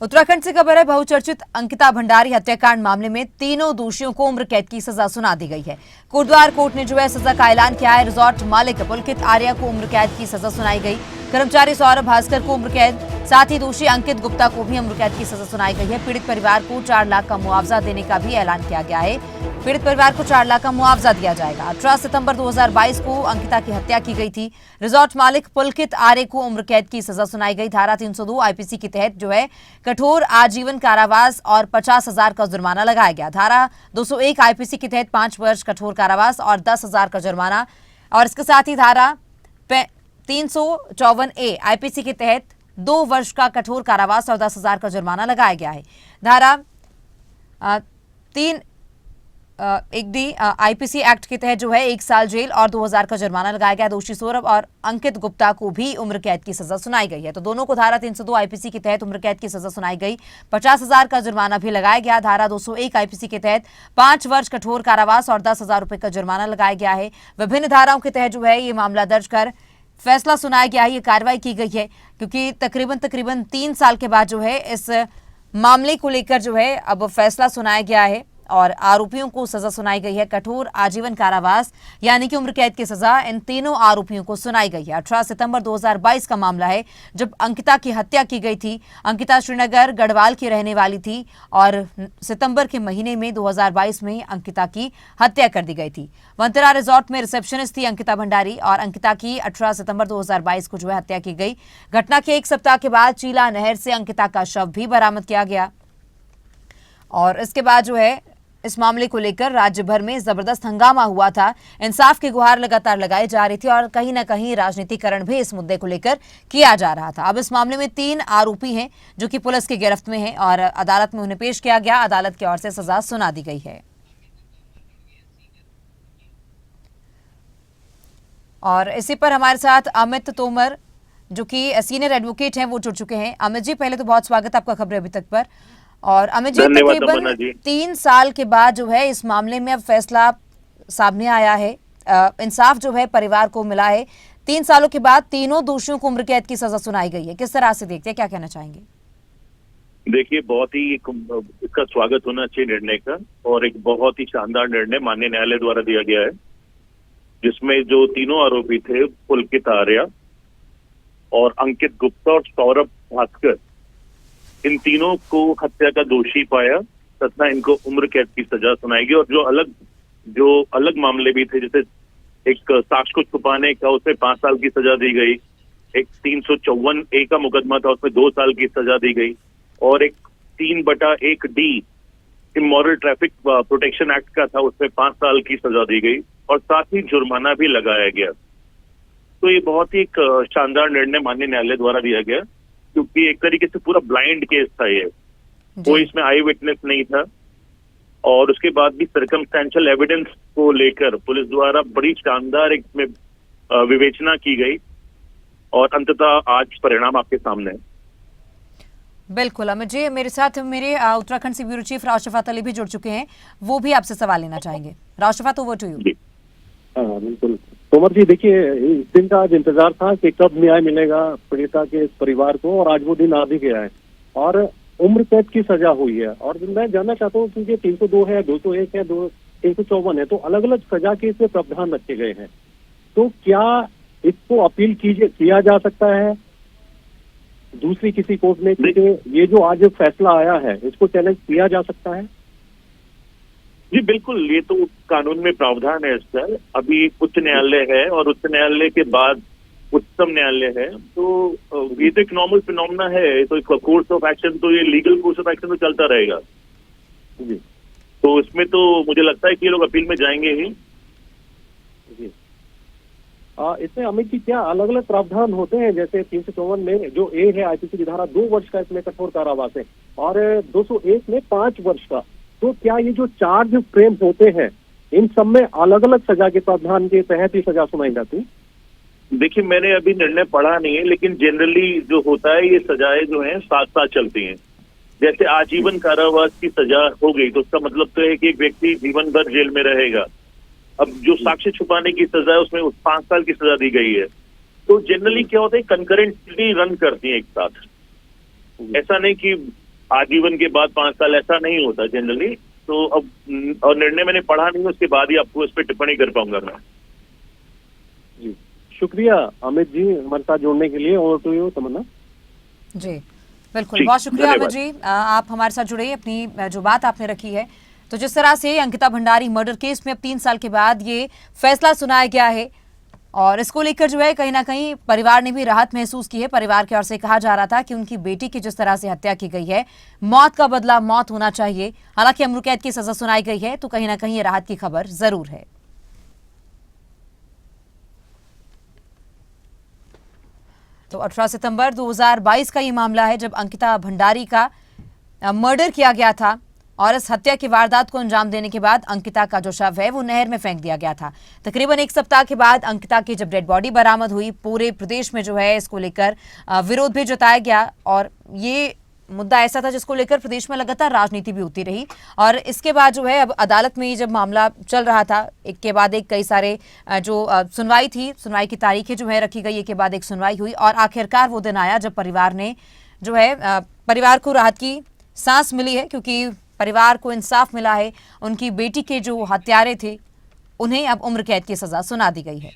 उत्तराखंड से खबर है। बहुचर्चित अंकिता भंडारी हत्याकांड मामले में तीनों दोषियों को उम्र कैद की सजा सुना दी गई है। कोटद्वार कोर्ट ने जो है सजा का ऐलान किया है। रिजॉर्ट मालिक पुलकित आर्या को उम्र कैद की सजा सुनाई गई। कर्मचारी सौरभ भास्कर को उम्र कैद, साथ ही दोषी अंकित गुप्ता को भी उम्र कैद की सजा सुनाई गई है। पीड़ित परिवार को 4 लाख का मुआवजा देने का भी ऐलान किया गया है। पीड़ित परिवार को 4 लाख का मुआवजा दिया जाएगा। 18 सितंबर 2022 को अंकिता की हत्या की गई थी। रिजॉर्ट मालिक पुलकित आर्य को उम्र कैद की सजा सुनाई गई। धारा 302 आईपीसी के तहत जो है कठोर आजीवन कारावास और 50,000 का जुर्माना लगाया गया। धारा 201 आईपीसी के तहत 5 वर्ष कठोर कारावास और 10,000 का जुर्माना, और इसके साथ ही धारा 354A आईपीसी के तहत 2 वर्ष का कठोर कारावास और 10,000 का जुर्माना लगाया गया है। धारा 3(1)D आईपीसी एक्ट के तहत जो है 1 साल जेल और 2,000 का जुर्माना लगाया गया। दोषी सौरभ और अंकित गुप्ता को भी उम्र कैद की सजा सुनाई गई है। तो दोनों को धारा 302 आईपीसी के तहत उम्र कैद की सजा सुनाई गई। 50,000 का जुर्माना भी लगाया गया। धारा 201 आईपीसी के तहत 5 वर्ष कठोर कारावास और 10,000 रुपए का जुर्माना लगाया गया है। विभिन्न धाराओं के तहत जो है ये मामला दर्ज कर फैसला सुनाया गया है। ये कार्रवाई की गई है क्योंकि तकरीबन 3 साल के बाद जो है इस मामले को लेकर जो है अब फैसला सुनाया गया है और आरोपियों को सजा सुनाई गई है। कठोर आजीवन कारावास यानी कि उम्र कैद की सजा इन तीनों आरोपियों को सुनाई गई है। 18 सितंबर 2022 का मामला है जब अंकिता की हत्या की गई थी। अंकिता श्रीनगर गढ़वाल की रहने वाली थी और सितंबर के महीने में 2022 में अंकिता की हत्या कर दी गई थी। वंतरा रिजॉर्ट में रिसेप्शनिस्ट थी अंकिता भंडारी और अंकिता की 18 सितंबर 2022 को जो है हत्या की गई। घटना के 1 सप्ताह के बाद चीला नहर से अंकिता का शव भी बरामद किया गया और इसके बाद जो है इस मामले को लेकर राज्य भर में जबरदस्त हंगामा हुआ था। इंसाफ की गुहार लगातार लगाई जा रही थी और कहीं ना कहीं राजनीतिकरण भी इस मुद्दे को लेकर किया जा रहा था। अब इस मामले में 3 आरोपी हैं जो कि पुलिस की गिरफ्त में हैं और अदालत में उन्हें पेश किया गया। अदालत की ओर से सजा सुना दी गई है। और इसी पर हमारे साथ अमित तोमर जो कि सीनियर एडवोकेट हैं वो जुड़ चुके हैं। अमित जी, पहले तो बहुत स्वागत आपका खबरें अभी तक पर। और अमित जी, तकरीबन 3 साल के बाद जो है इस मामले में अब फैसला सामने आया है। इंसाफ जो है परिवार को मिला है। 3 सालों के बाद तीनों दोषियों को उम्र कैद की सजा सुनाई गई है। किस तरह से देखते हैं, क्या कहना चाहेंगे? देखिए, बहुत ही इसका स्वागत होना चाहिए निर्णय का, और एक बहुत ही शानदार निर्णय माननीय न्यायालय द्वारा दिया गया है, जिसमें जो तीनों आरोपी थे पुलकित आर्या और अंकित गुप्ता और सौरभ भास्कर, इन तीनों को हत्या का दोषी पाया तथा इनको उम्र कैद की सजा सुनाई गई। और जो अलग मामले भी थे, जैसे एक साक्ष्य को छुपाने का, उसमें 5 साल की सजा दी गई। एक 354A का मुकदमा था, उसमें 2 साल की सजा दी गई। और एक 3/1D immoral traffic protection act का था, उसमें 5 साल की सजा दी गई और साथ ही जुर्माना भी लगाया गया। तो ये बहुत ही एक शानदार निर्णय माननीय न्यायालय द्वारा दिया गया, क्योंकि एक तरीके से पूरा ब्लाइंड केस था ये। कोई इसमें आई विटनेस नहीं था और उसके बाद भी सर्कमस्टेंशियल एविडेंस को लेकर पुलिस द्वारा बड़ी शानदार एक में विवेचना की गई और अंततः आज परिणाम आपके सामने है। बिल्कुल अमित जी, मेरे साथ मेरे उत्तराखंड से ब्यूरो चीफ राशिफात अली भी जुड़ चुके हैं। वो भी आपसे सवाल लेना चाहेंगे। राशिफात, ओवर टू यू। बिल्कुल तोमर जी, देखिए, इस दिन का आज इंतजार था कि कब न्याय मिलेगा पीड़िता के इस परिवार को, और आज वो दिन आ भी गया है और उम्र कैद की सजा हुई है। और मैं जानना चाहता हूँ, क्योंकि 302 है, 201 है, 354 है, तो अलग अलग सजा के इसमें प्रावधान रखे गए हैं। तो क्या इसको अपील किया जा सकता है दूसरी किसी कोर्ट में? क्योंकि ये जो आज फैसला आया है इसको चैलेंज किया जा सकता है? जी बिल्कुल, ये तो कानून में प्रावधान है इसका। अभी उच्च न्यायालय है और उच्च न्यायालय के बाद उच्चतम न्यायालय है, तो ये तो एक नॉर्मल फिनोमेना है। तो कोर्स ऑफ एक्शन, तो ये लीगल कोर्स ऑफ एक्शन तो चलता रहेगा जी। तो इसमें तो मुझे लगता है कि ये लोग अपील में जाएंगे ही जी। इसमें अमित जी, क्या अलग अलग प्रावधान होते हैं? जैसे 354 में जो ए है आईपीसी की धारा, 2 वर्ष का इसमें कठोर कारावास है और 201 में 5 वर्ष का। तो क्या ये जो चार्ज फ्रेम होते हैं इन सब में अलग अलग सजा के प्रावधान के तहत ही सजा सुनाई जाती? देखिए, मैंने अभी निर्णय पढ़ा नहीं है, लेकिन जनरली जो होता है ये सजाएं जो हैं साथ साथ चलती हैं। जैसे आजीवन कारावास की सजा हो गई तो उसका मतलब तो है कि एक व्यक्ति जीवन भर जेल में रहेगा। अब जो साक्ष्य छुपाने की सजा है उसमें 5 साल की सजा दी गई है। तो जनरली क्या होता है, कंकरेंटली रन करती है एक साथ। ऐसा नहीं कि आजीवन के बाद 5 साल, ऐसा नहीं होता जनरली। तो अब और निर्णय मैंने पढ़ा नहीं, उसके बाद ही आपको इस पर टिप्पणी कर पाऊंगा मैं। जी, शुक्रिया अमित जी हमारे साथ जुड़ने के लिए। ओवर टू यू तमन्ना। जी बिल्कुल, जी, बहुत शुक्रिया अमित धन्यवाद। जी, आप हमारे साथ जुड़े, अपनी जो बात आपने रखी है। तो जिस तरह से अंकिता भंडारी मर्डर केस में अब 3 साल के बाद ये फैसला सुनाया गया है और इसको लेकर जो है कहीं ना कहीं परिवार ने भी राहत महसूस की है। परिवार की ओर से कहा जा रहा था कि उनकी बेटी की जिस तरह से हत्या की गई है, मौत का बदला मौत होना चाहिए। हालांकि उम्र कैद की सजा सुनाई गई है, तो कहीं ना कहीं ये राहत की खबर जरूर है। तो 18 सितंबर 2022 का ये मामला है जब अंकिता भंडारी का मर्डर किया गया था और इस हत्या की वारदात को अंजाम देने के बाद अंकिता का जो शव है वो नहर में फेंक दिया गया था। तकरीबन 1 सप्ताह के बाद अंकिता की जब डेड बॉडी बरामद हुई, पूरे प्रदेश में जो है इसको लेकर विरोध भी जताया गया और ये मुद्दा ऐसा था जिसको लेकर प्रदेश में लगातार राजनीति भी होती रही। और इसके बाद जो है अब अदालत में जब मामला चल रहा था, एक के बाद एक कई सारे जो सुनवाई थी, सुनवाई की तारीखें जो है रखी गई, एक के बाद एक सुनवाई हुई और आखिरकार वो दिन आया जब परिवार ने जो है परिवार को राहत की सांस मिली है, क्योंकि परिवार को इंसाफ मिला है। उनकी बेटी के जो हत्यारे थे उन्हें अब उम्र कैद की सजा सुना दी गई है।